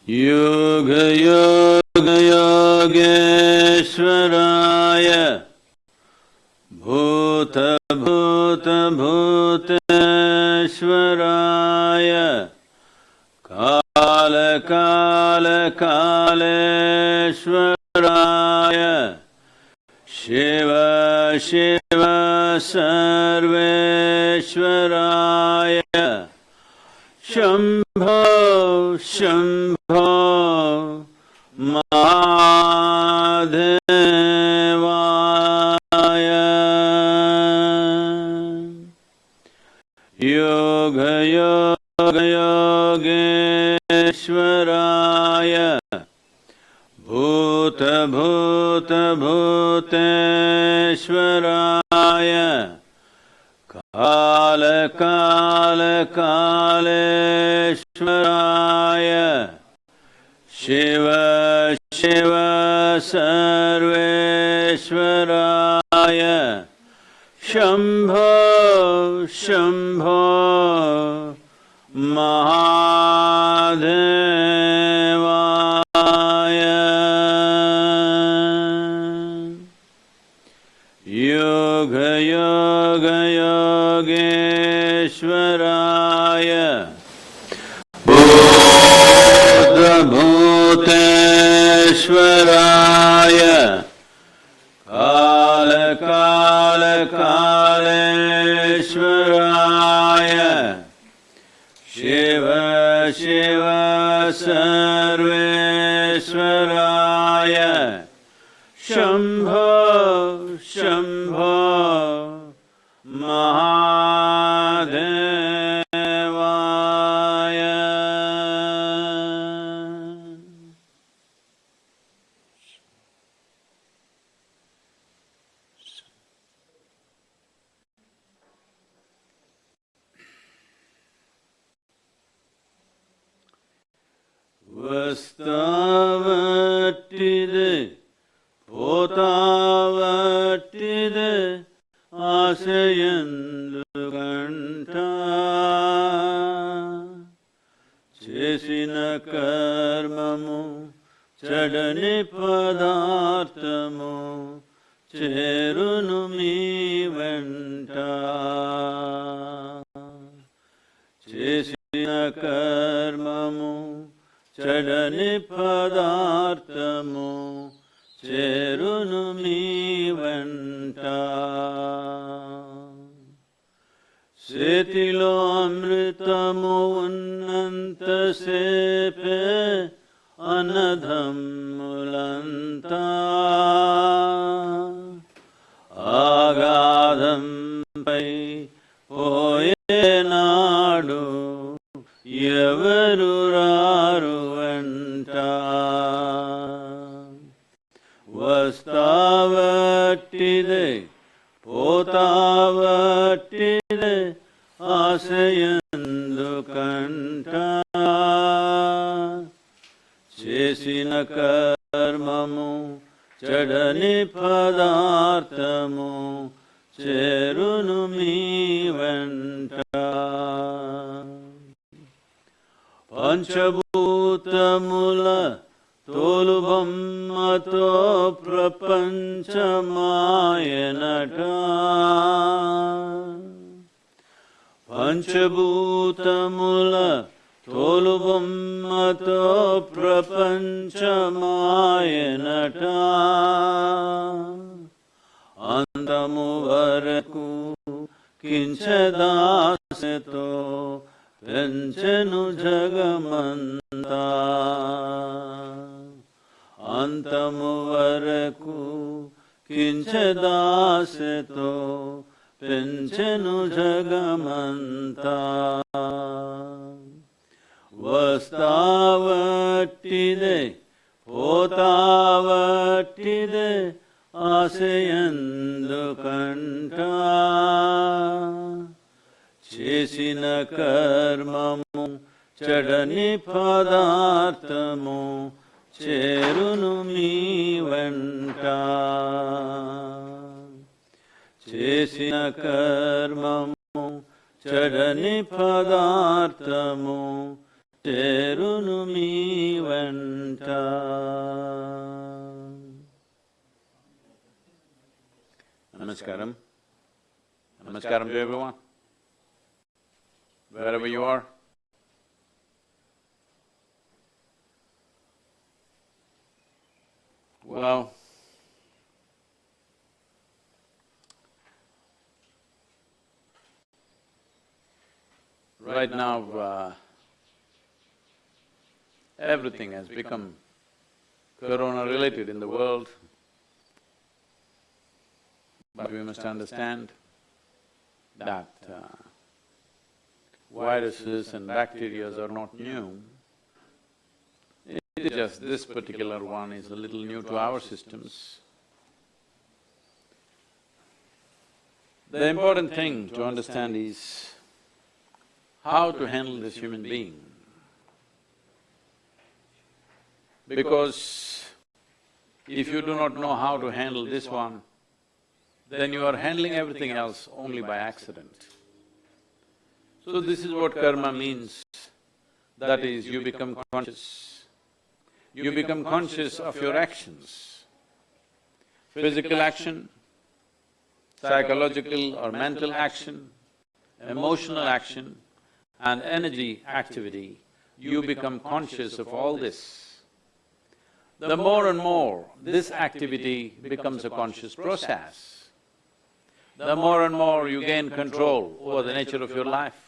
Yoga Yoga Yogeshwaraya Bhuta Bhuta Bhuteshwaraya Kala Kala Kaleshwaraya Shiva Shiva Sarveshwaraya Shambho Shambho Mahadevaya Yoga Yoga Yogeshwaraya Bhuta Bhuta Bhuteshwaraya Kala Kala Kaleshwaraya Shiva Shiva Sarveshwaraya Shambho Shambho Mahadevaya Yoga Yoga Yogeshwaraya Bhuta Bhuteshwaraya Kala Kala Kaleshwaraya Shiva Shiva Sarveshwaraya Shambho Shambho Mahadevaya Vastavatide Potavatide Asayandu Kanta Chesina Karmamu Chadani Padarthamu Cherunu mi venta Chesina Karmamu Chadani Padarthamu Cherunu mi venta Setilo amritamu unnanta sepe anadhammulanta Agadhampai poyenadu Yavaru raru venta Vastavatide Potavatide Asayandu Kanta Chesina Karmamu Chadani Padarthamu Cherunu mi venta Panchabhutamula Tolubhammato Prapanchamayanata Panchabhutamula Tolubhammato Prapanchamayanata Antamu varaku Kinchadaseto Penchenu Jagamanta Antamu varaku Kinchadaseto Penchenu Jagamanta Vastavatide Potavatide Asayandu Kanta Chesina Karmamu Chadani Padarthamu Cherunu mi venta Chesina Karmamu Chadani Padarthamu చేరును మీ వెంట. Namaskaram. Namaskaram to everyone, wherever you are. Well, right now, everything has become corona-related in the world, but we must understand that viruses and bacteria are not new. It is just this particular one is a little new to our systems. The important thing to understand is how to handle this human being. Because if you do not know how to handle this one, then you are handling everything else only by accident. So this is what karma means, that is, you become conscious. You become conscious of your actions. Physical action, psychological or mental action, emotional action and energy activity, you become conscious of all this. The more and more this activity becomes a conscious process, the more and more you gain control over the nature of your life.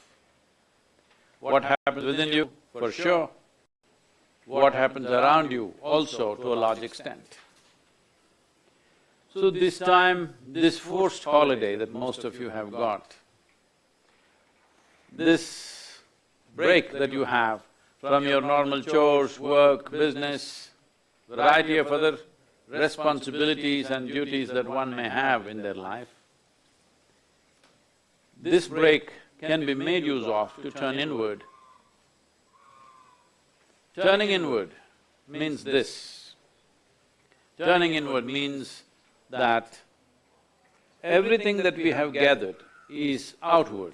What happens within you, for sure. What happens around you, also to a large extent. So this time, this forced holiday that most of you have got, this break that you have from your normal chores, work, business, variety of other responsibilities and duties that one may have in their life, this break can be made use of to turn inward. Turning inward means this. Turning inward means that everything that we have gathered is outward.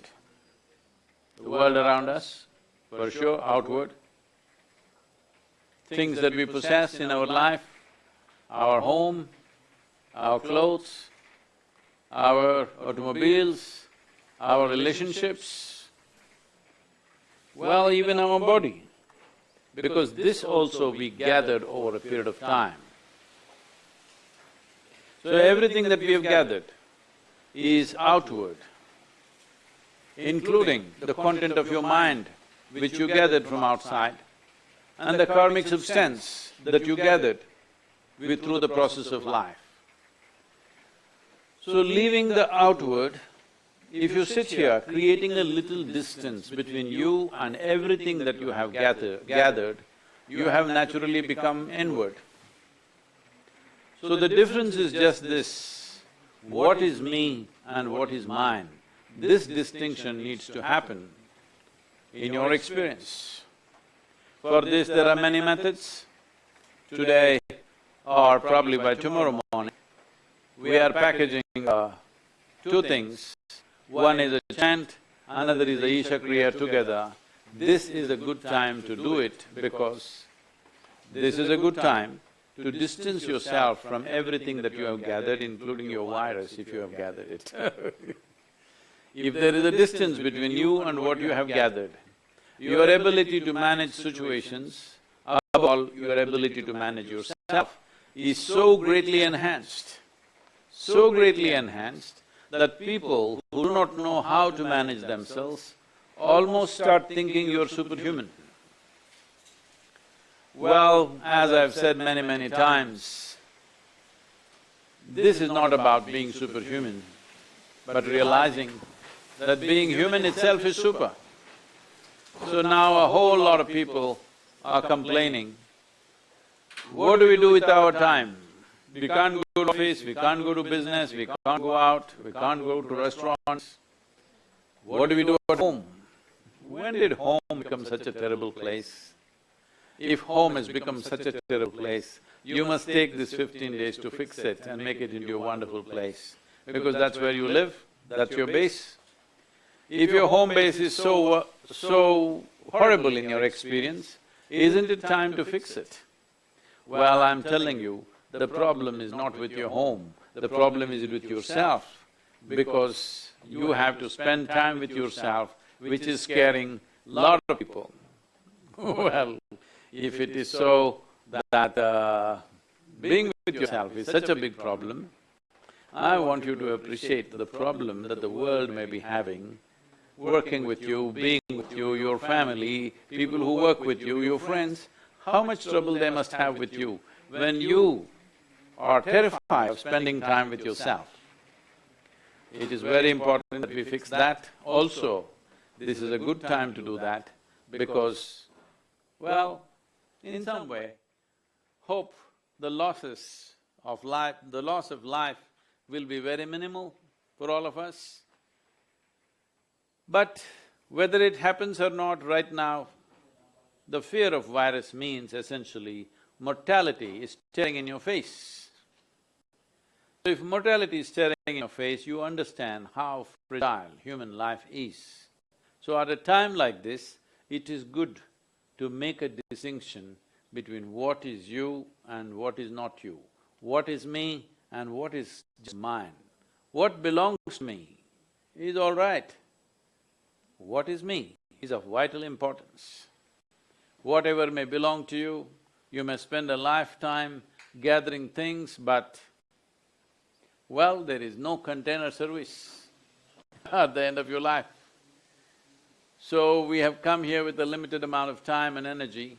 The world around us, for sure, outward. Things that we possess in our life, our home, our clothes, our automobiles, our relationships, well, even our body, because this also we gathered over a period of time. So everything that we have gathered is outward, including the content of your mind, which you gathered from outside, and the karmic substance that you gathered through the process of life. So leaving the outward, if you sit here creating a little distance between you and everything that you have gathered, you have naturally become inward. So the difference is just this, what is me and what is mine. This distinction needs to happen in your experience. For this there are many methods. Today or probably by tomorrow morning, we are packaging two things. One is a chant, another is a Isha Kriya together. This is a good time to do it because this is a good time to distance yourself from everything that you have gathered, including your virus, if you have gathered it. If there is a distance between you and what you have gathered, your ability to manage situations, above all, your ability to manage yourself is so greatly enhanced that people who do not know how to manage themselves almost start thinking you're superhuman. Well, as I've said many times, this is not about being superhuman, but realizing that being human itself is super. So now a whole lot of people are complaining, what do we do with our time? We can't go to office, we can't go to business, we can't go out, we can't go to restaurants. What do we do at home? When did home become such a terrible place? If home has become such a terrible place, you must take this 15 days to fix it and make it into a wonderful place, because that's where you live, that's your base. If your home base is so horrible in your experience, isn't it time to fix it? Well, I'm telling you, the problem is not with your home, the problem is with yourself, because you have to spend time with yourself, which is scaring lot of people. Well, if it is so that being with yourself is such a big problem, I want you to appreciate the problem that the world may be having, working with you, being with you, your family, people who work with you, your friends, how much trouble they must have with you when you are terrified of spending time with yourself. It is very important that we fix that also. This is a good time to do that because, well, in some way, hope the loss of life will be very minimal for all of us. But whether it happens or not right now, the fear of virus means essentially mortality is staring in your face. So if mortality is staring in your face, you understand how fragile human life is. So at a time like this, it is good to make a distinction between what is you and what is not you, what is me and what is just mine. What belongs to me is all right. What is me is of vital importance. Whatever may belong to you, you may spend a lifetime gathering things, but well, there is no container service at the end of your life. So we have come here with a limited amount of time and energy.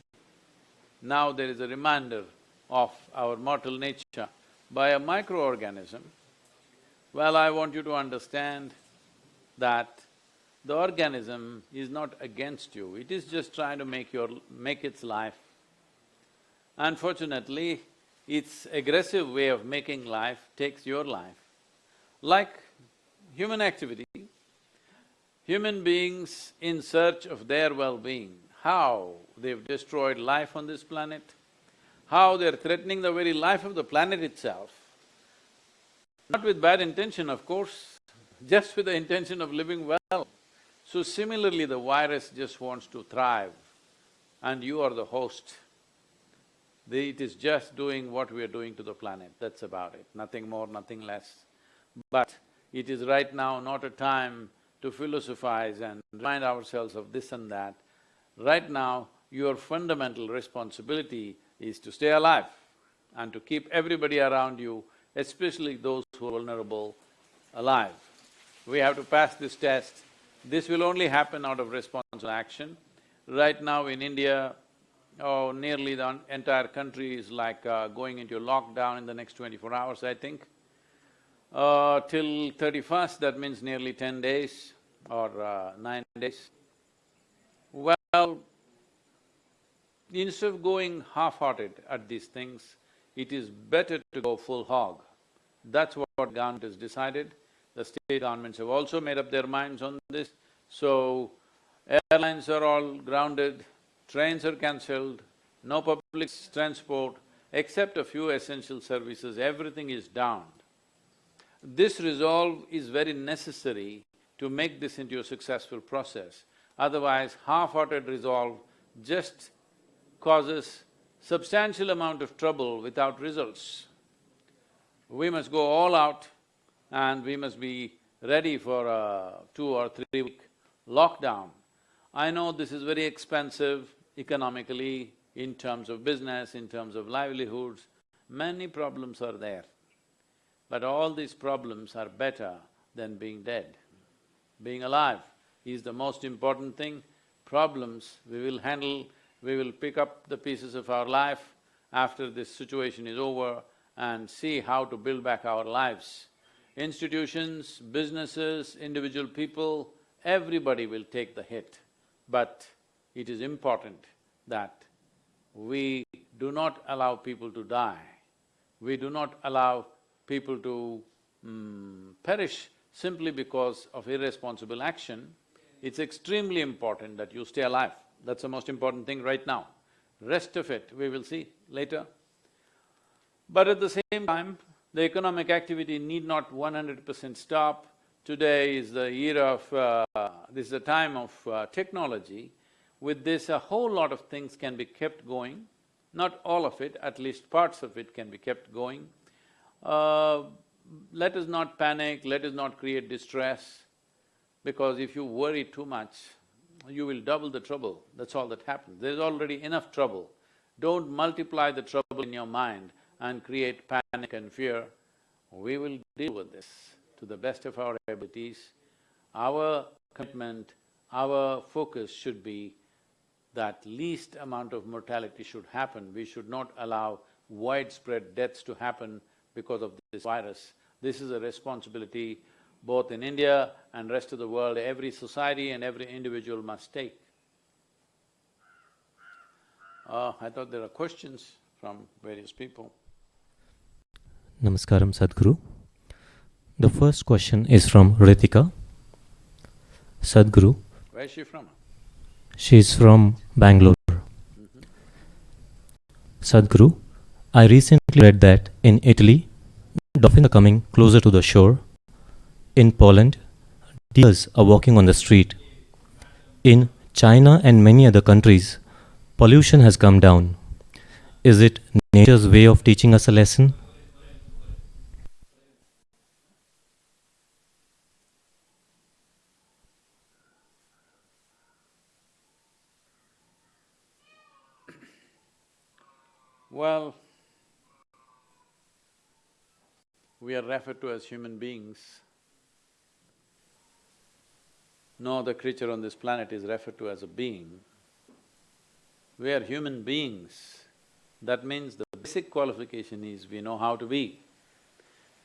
Now there is a reminder of our mortal nature by a microorganism. Well, I want you to understand that the organism is not against you, it is just trying to make its life. Unfortunately, its aggressive way of making life takes your life. Like human activity, human beings in search of their well-being, how they've destroyed life on this planet, how they're threatening the very life of the planet itself. Not with bad intention, of course, just with the intention of living well. So similarly, the virus just wants to thrive and you are the host. It is just doing what we are doing to the planet, that's about it, nothing more, nothing less. But it is right now not a time to philosophize and remind ourselves of this and that. Right now, your fundamental responsibility is to stay alive and to keep everybody around you, especially those who are vulnerable, alive. We have to pass this test. This will only happen out of responsible action. Right now in India, nearly the entire country is like going into lockdown in the next 24 hours, I think. Till 31st, that means nearly 10 days or 9 days. Well, instead of going half-hearted at these things, it is better to go full hog. That's what government has decided. The state governments have also made up their minds on this. So, airlines are all grounded, trains are cancelled, no public transport, except a few essential services, everything is down. This resolve is very necessary to make this into a successful process. Otherwise, half-hearted resolve just causes substantial amount of trouble without results. We must go all out and we must be ready for a 2 or 3 week lockdown. I know this is very expensive economically, in terms of business, in terms of livelihoods, many problems are there. But all these problems are better than being dead. Being alive is the most important thing. Problems we will handle, we will pick up the pieces of our life after this situation is over and see how to build back our lives. Institutions, businesses, individual people, everybody will take the hit. But it is important that we do not allow people to die. We do not allow people to perish simply because of irresponsible action. It's extremely important that you stay alive. That's the most important thing right now. Rest of it, we will see later. But at the same time, the economic activity need not 100% stop. Today is the era of… this is the time of technology. With this, a whole lot of things can be kept going, not all of it, at least parts of it can be kept going. Uh, let us not panic, let us not create distress, because if you worry too much, you will double the trouble, that's all that happens. There's already enough trouble. Don't multiply the trouble in your mind and create panic and fear. We will deal with this to the best of our abilities. Our commitment, our focus should be that least amount of mortality should happen. We should not allow widespread deaths to happen because of this virus. This is a responsibility both in India and rest of the world, every society and every individual must take. I thought there are questions from various people. Namaskaram, Sadhguru. The first question is from Ritika. Sadhguru. Where is she from? She is from Bangalore. Sadhguru, I recently read that in Italy, dolphins are coming closer to the shore. In Poland, deers are walking on the street. In China and many other countries, pollution has come down. Is it nature's way of teaching us a lesson? Well, we are referred to as human beings. No other creature on this planet is referred to as a being. We are human beings. That means the basic qualification is we know how to be.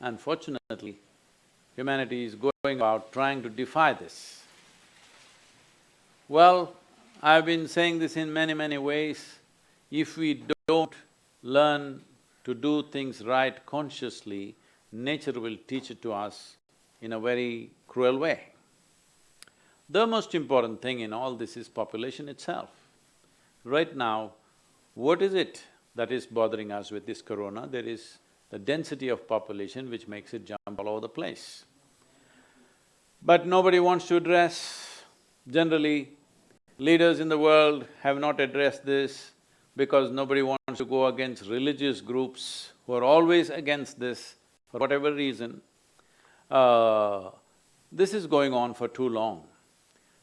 Unfortunately, humanity is going about trying to defy this. Well, I've been saying this in many ways. If we don't learn to do things right consciously, nature will teach it to us in a very cruel way. The most important thing in all this is population itself. Right now, what is it that is bothering us with this corona? There is the density of population which makes it jump all over the place. But nobody wants to address. Generally, leaders in the world have not addressed this because nobody wants to go against religious groups who are always against this for whatever reason. This is going on for too long.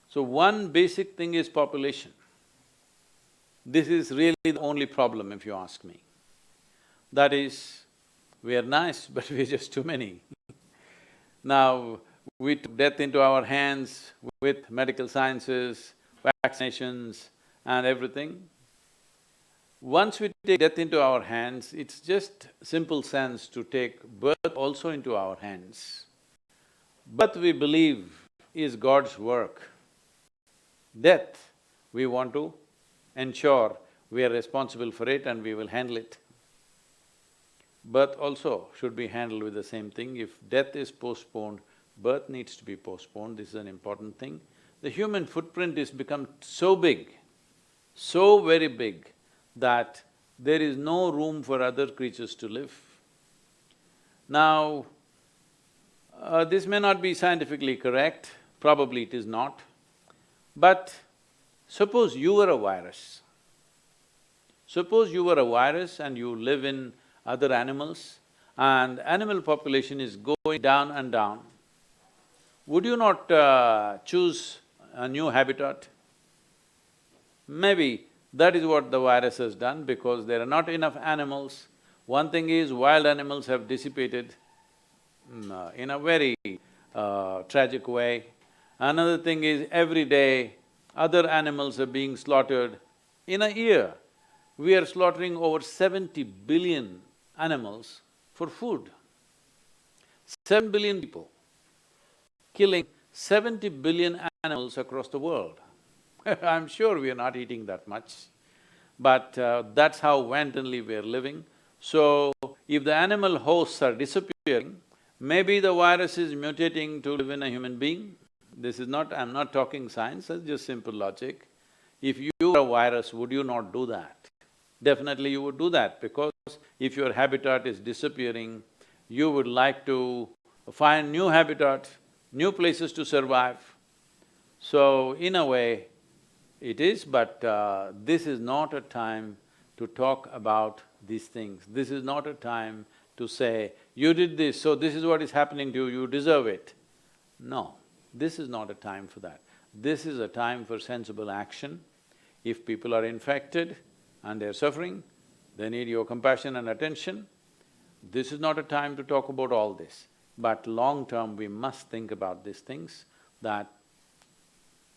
So one basic thing is population. This is really the only problem if you ask me. That is, we are nice but we're just too many. Now, we took death into our hands with medical sciences, vaccinations and everything. Once we take death into our hands, it's just simple sense to take birth also into our hands. Birth, we believe, is God's work. Death, we want to ensure we are responsible for it and we will handle it. Birth also should be handled with the same thing. If death is postponed, birth needs to be postponed, this is an important thing. The human footprint has become so big, so very big, that there is no room for other creatures to live. Now, this may not be scientifically correct, probably it is not, but suppose you were a virus. Suppose you were a virus and you live in other animals and animal population is going down and down. Would you not choose a new habitat? Maybe that is what the virus has done because there are not enough animals. One thing is wild animals have dissipated in a very tragic way. Another thing is every day other animals are being slaughtered. In a year, we are slaughtering over 70 billion animals for food. 7 billion people, killing 70 billion animals across the world. I'm sure we are not eating that much, but that's how wantonly we are living. So, if the animal hosts are disappearing, maybe the virus is mutating to live in a human being. This is not… I'm not talking science, it's just simple logic. If you were a virus, would you not do that? Definitely you would do that because if your habitat is disappearing, you would like to find new habitat, new places to survive. So, in a way, it is, but this is not a time to talk about these things. This is not a time to say, you did this, so this is what is happening to you, you deserve it. No, this is not a time for that. This is a time for sensible action. If people are infected and they're suffering, they need your compassion and attention. This is not a time to talk about all this. But long term, we must think about these things, that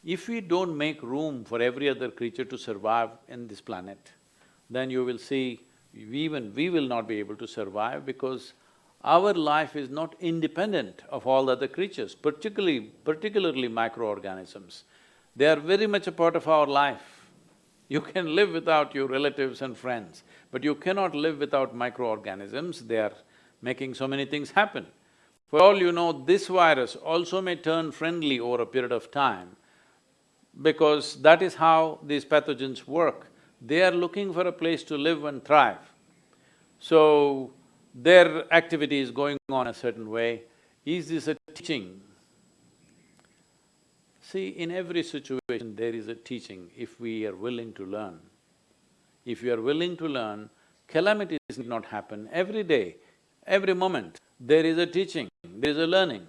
if we don't make room for every other creature to survive in this planet, then you will see, even we will not be able to survive, because our life is not independent of all other creatures, particularly microorganisms. They are very much a part of our life. You can live without your relatives and friends, but you cannot live without microorganisms, they are making so many things happen. For all you know, this virus also may turn friendly over a period of time, because that is how these pathogens work. They are looking for a place to live and thrive. So, their activity is going on a certain way. Is this a teaching? See, in every situation there is a teaching if we are willing to learn. If you are willing to learn, calamities need not happen every day, every moment. There is a teaching, there is a learning.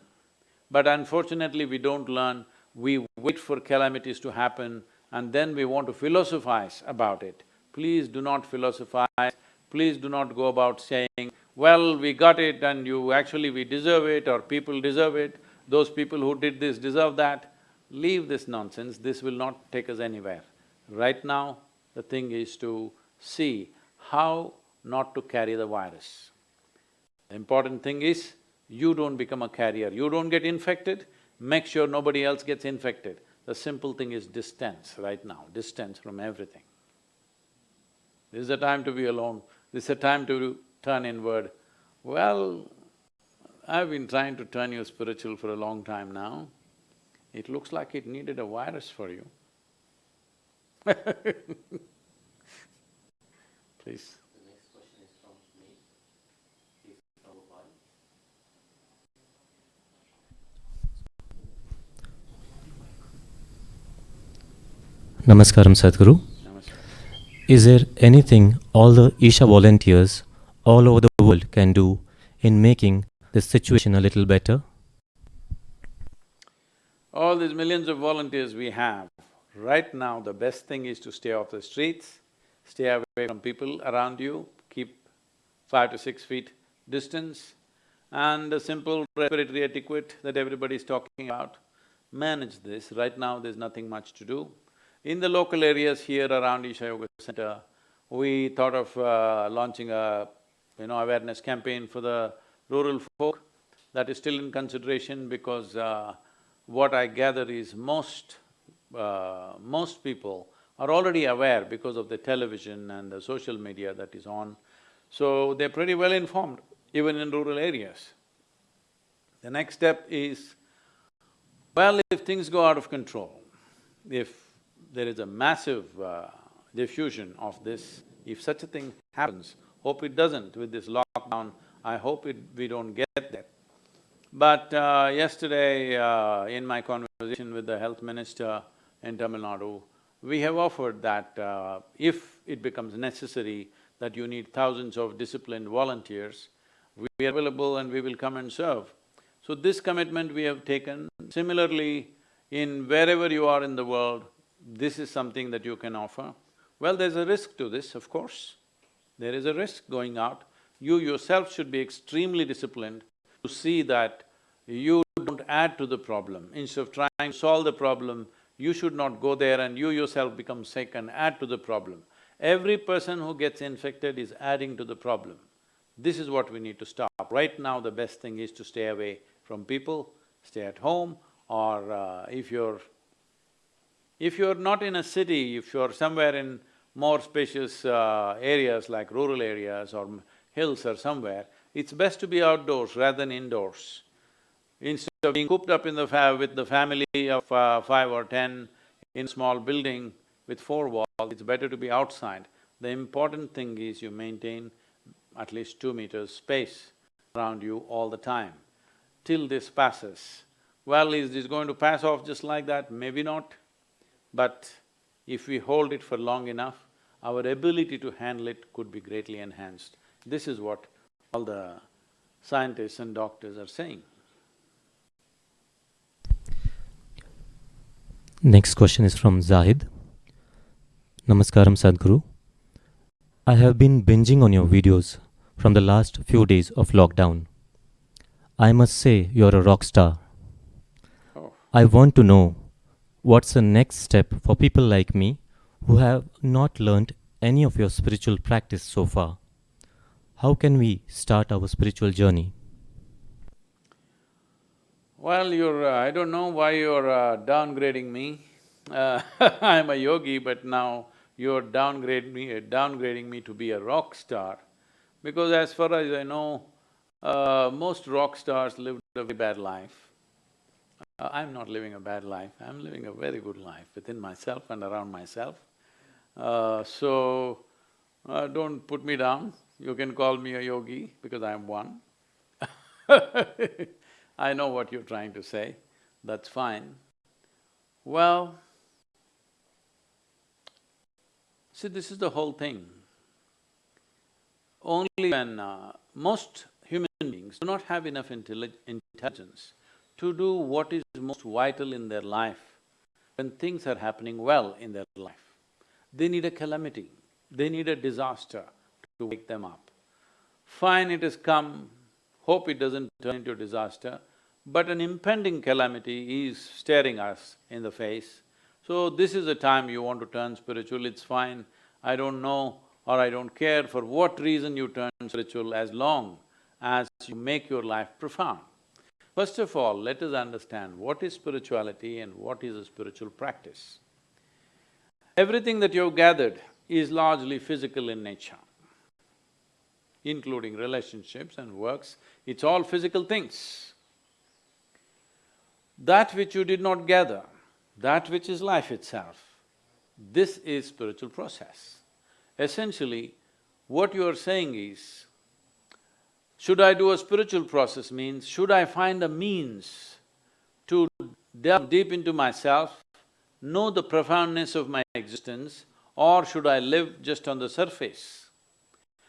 But unfortunately we don't learn, we wait for calamities to happen and then we want to philosophize about it. Please do not philosophize, please do not go about saying, well, we got it and we deserve it or people deserve it, those people who did this deserve that. Leave this nonsense, this will not take us anywhere. Right now, the thing is to see how not to carry the virus. The important thing is, you don't become a carrier, you don't get infected, make sure nobody else gets infected. The simple thing is distance right now, distance from everything. This is a time to be alone, this is a time to turn inward. Well, I've been trying to turn you spiritual for a long time now. It looks like it needed a virus for you. Please. The next question is from me. Please, Prabhupada. Namaskaram, Sadhguru. Namaskar. Is there anything all the Isha volunteers all over the world can do in making the situation a little better? All these millions of volunteers we have, right now the best thing is to stay off the streets, stay away from people around you, keep 5 to 6 feet distance, and the simple respiratory etiquette that everybody is talking about. Manage this. Right now there's nothing much to do. In the local areas here around Isha Yoga Center, we thought of launching a awareness campaign for the rural folk. That is still in consideration because what I gather is most people are already aware because of the television and the social media that is on. So they're pretty well informed, even in rural areas. The next step is, well, if things go out of control, if there is a massive diffusion of this, if such a thing happens, hope it doesn't with this lockdown, I hope we don't get there. But yesterday, in my conversation with the health minister in Tamil Nadu, we have offered that if it becomes necessary that you need thousands of disciplined volunteers, we are available and we will come and serve. So this commitment we have taken. Similarly, in wherever you are in the world, this is something that you can offer. Well, there's a risk to this, of course. There is a risk going out. You yourself should be extremely disciplined to see that you don't add to the problem. Instead of trying to solve the problem, you should not go there and you yourself become sick and add to the problem. Every person who gets infected is adding to the problem. This is what we need to stop. Right now, the best thing is to stay away from people, stay at home, or if you're not in a city, if you're somewhere in more spacious areas like rural areas or hills or somewhere, it's best to be outdoors rather than indoors. Instead of being cooped up in with the family of 5 or 10 in a small building with 4 walls, it's better to be outside. The important thing is you maintain at least 2 meters space around you all the time, till this passes. Well, is this going to pass off just like that? Maybe not. But If we hold it for long enough, our ability to handle it could be greatly enhanced. This is what all the scientists and doctors are saying. Next question is from Zahid. Namaskaram Sadhguru. I have been binging on your videos from the last few days of lockdown. I must say you're a rock star. Oh. I want to know what's the next step for people like me who have not learnt any of your spiritual practice so far. How can we start our spiritual journey? Well, I don't know why you're downgrading me. I'm a yogi, but now you're downgrading me to be a rock star. Because as far as I know, most rock stars lived a very bad life. I'm not living a bad life, I'm living a very good life within myself and around myself. Don't put me down, you can call me a yogi because I'm one. I know what you're trying to say, that's fine. Well, see, this is the whole thing. Only when most human beings do not have enough intelligence to do what is most vital in their life, when things are happening well in their life, they need a calamity, they need a disaster to wake them up. Fine, it has come, hope it doesn't turn into a disaster, but an impending calamity is staring us in the face. So this is the time you want to turn spiritual, it's fine. I don't know or I don't care for what reason you turn spiritual as long as you make your life profound. First of all, let us understand what is spirituality and what is a spiritual practice. Everything that you've gathered is largely physical in nature, including relationships and works, it's all physical things. That which you did not gather, that which is life itself, this is spiritual process. Essentially, what you are saying is, should I do a spiritual process means, should I find a means to delve deep into myself, know the profoundness of my existence, or should I live just on the surface?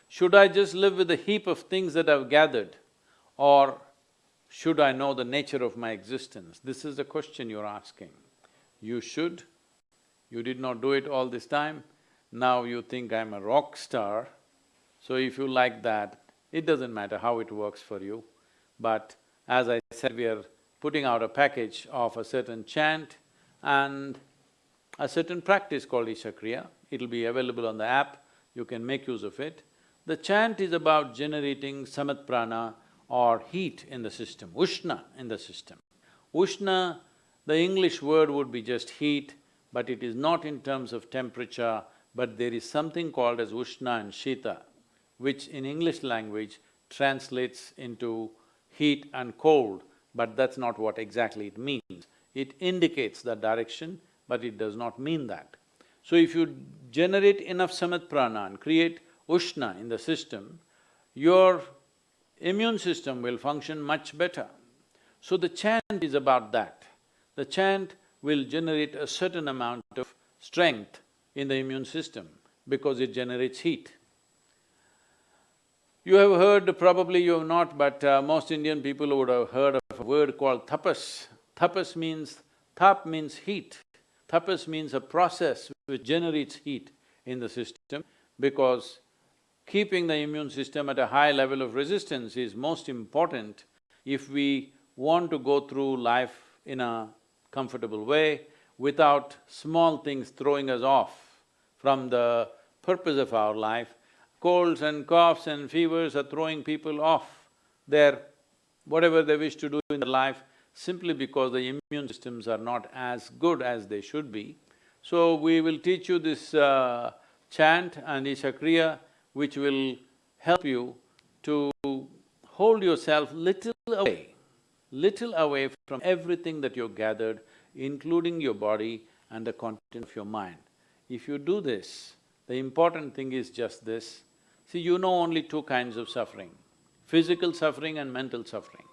Should I just live with a heap of things that I've gathered, or should I know the nature of my existence? This is the question you're asking. You should, you did not do it all this time, now you think I'm a rock star, so if you like that, it doesn't matter how it works for you. But as I said, we are putting out a package of a certain chant and a certain practice called Ishakriya. It'll be available on the app, you can make use of it. The chant is about generating samat prana or heat in the system, ushna in the system. Ushna, the English word would be just heat, but it is not in terms of temperature, but there is something called as ushna and shita, which in English language translates into heat and cold, but that's not what exactly it means. It indicates the direction, but it does not mean that. So if you generate enough samat prana and create ushna in the system, your immune system will function much better. So the chant is about that. The chant will generate a certain amount of strength in the immune system because it generates heat. You have heard, probably you have not, but most Indian people would have heard of a word called tapas. Tapas means… tap means heat. Tapas means a process which generates heat in the system because keeping the immune system at a high level of resistance is most important if we want to go through life in a comfortable way without small things throwing us off from the purpose of our life. Colds and coughs and fevers are throwing people off their… whatever they wish to do in their life simply because the immune systems are not as good as they should be. So we will teach you this chant and Ishakriya, which will help you to hold yourself little away from everything that you've gathered, including your body and the content of your mind. If you do this, the important thing is just this. See, you know only two kinds of suffering, physical suffering and mental suffering.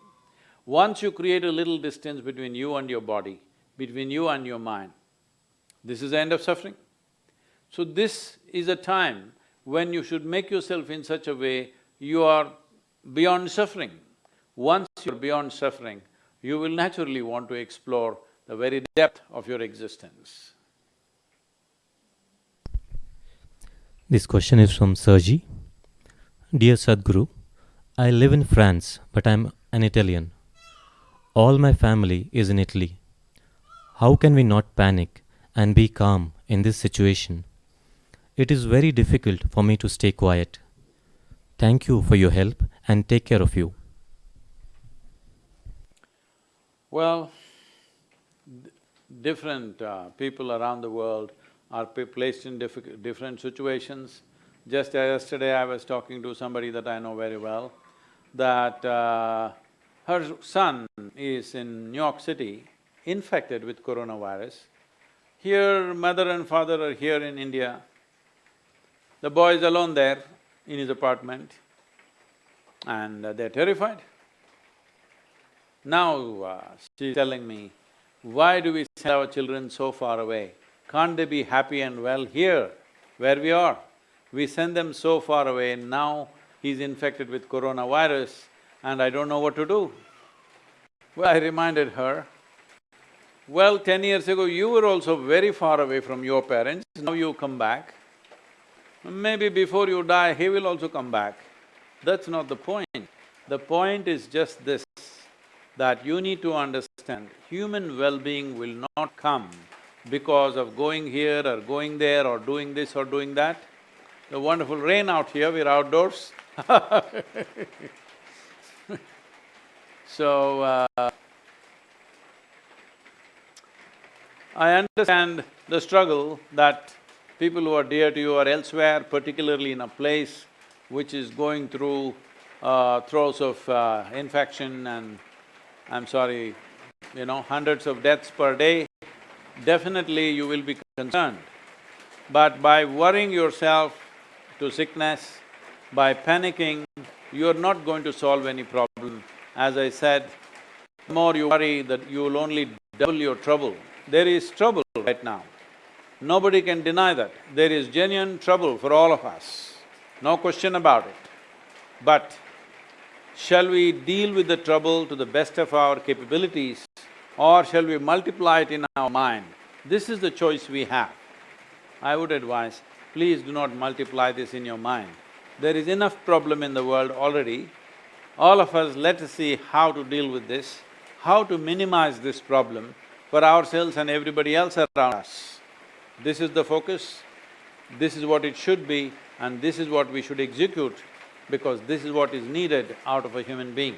Once you create a little distance between you and your body, between you and your mind, this is the end of suffering. So this is a time when you should make yourself in such a way you are beyond suffering. Once you're beyond suffering, you will naturally want to explore the very depth of your existence. This question is from Sergi. Dear Sadhguru, I live in France, but I'm an Italian. All my family is in Italy. How can we not panic and be calm in this situation? It is very difficult for me to stay quiet. Thank you for your help and take care of you. Well, different people around the world are placed in different situations. Just yesterday I was talking to somebody that I know very well, that her son is in New York City, infected with coronavirus. Here, mother and father are here in India. The boy is alone there in his apartment and they're terrified. Now she's telling me, why do we send our children so far away? Can't they be happy and well here, where we are? We send them so far away, now he's infected with coronavirus and I don't know what to do. Well, I reminded her, well, 10 years ago you were also very far away from your parents, now you come back. Maybe before you die, he will also come back. That's not the point. The point is just this, that you need to understand, human well-being will not come because of going here or going there or doing this or doing that. The wonderful rain out here, we're outdoors So, I understand the struggle that people who are dear to you are elsewhere, particularly in a place which is going through throes of infection and I'm sorry, hundreds of deaths per day, definitely you will be concerned. But by worrying yourself to sickness, by panicking, you're not going to solve any problem. As I said, the more you worry, that you will only double your trouble. There is trouble right now. Nobody can deny that. There is genuine trouble for all of us, no question about it. But shall we deal with the trouble to the best of our capabilities or shall we multiply it in our mind? This is the choice we have. I would advise, please do not multiply this in your mind. There is enough problem in the world already. All of us, let us see how to deal with this, how to minimize this problem for ourselves and everybody else around us. This is the focus, this is what it should be, and this is what we should execute, because this is what is needed out of a human being.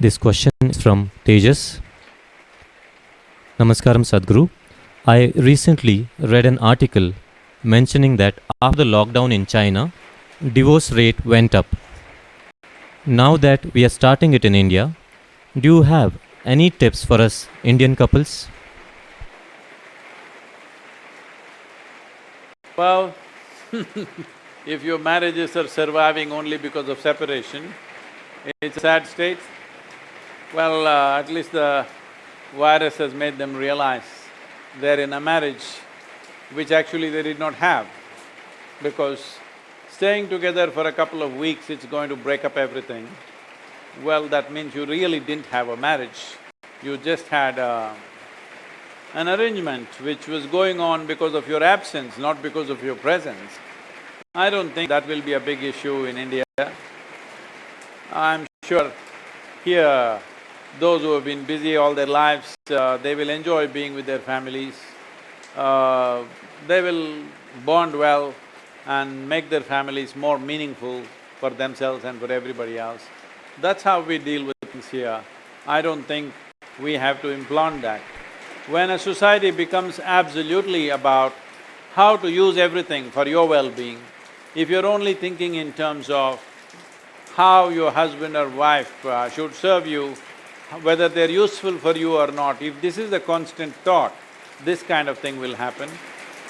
This question is from Tejas. Namaskaram Sadhguru. I recently read an article mentioning that after the lockdown in China, divorce rate went up. Now that we are starting it in India, do you have any tips for us Indian couples? Well, if your marriages are surviving only because of separation, it's a sad state. Well, at least the virus has made them realize they're in a marriage which actually they did not have, because staying together for a couple of weeks, it's going to break up everything. Well, that means you really didn't have a marriage, you just had an arrangement which was going on because of your absence, not because of your presence. I don't think that will be a big issue in India. I'm sure here, those who have been busy all their lives, they will enjoy being with their families. They will bond well and make their families more meaningful for themselves and for everybody else. That's how we deal with things here. I don't think we have to implant that. When a society becomes absolutely about how to use everything for your well-being, if you're only thinking in terms of how your husband or wife should serve you, whether they're useful for you or not, if this is the constant thought, this kind of thing will happen.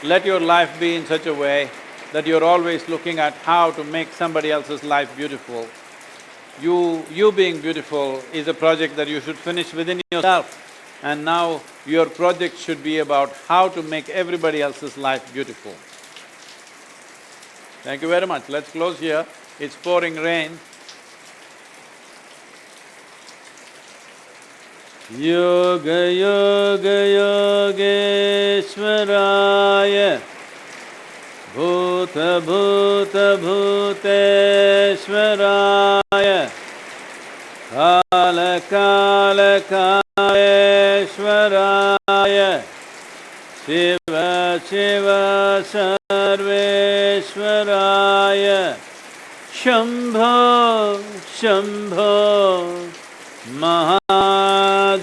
Let your life be in such a way that you're always looking at how to make somebody else's life beautiful. You being beautiful is a project that you should finish within yourself. And now Your project should be about how to make everybody else's life beautiful. Thank you very much. Let's close here. It's pouring rain. Yoga Yoga Yogeshwaraya Bhuta Bhuta Bhuteshwaraya Kala Kala Kaleshwaraya Shiva Shiva Sarveshwaraya Shambho Shambho Mahadev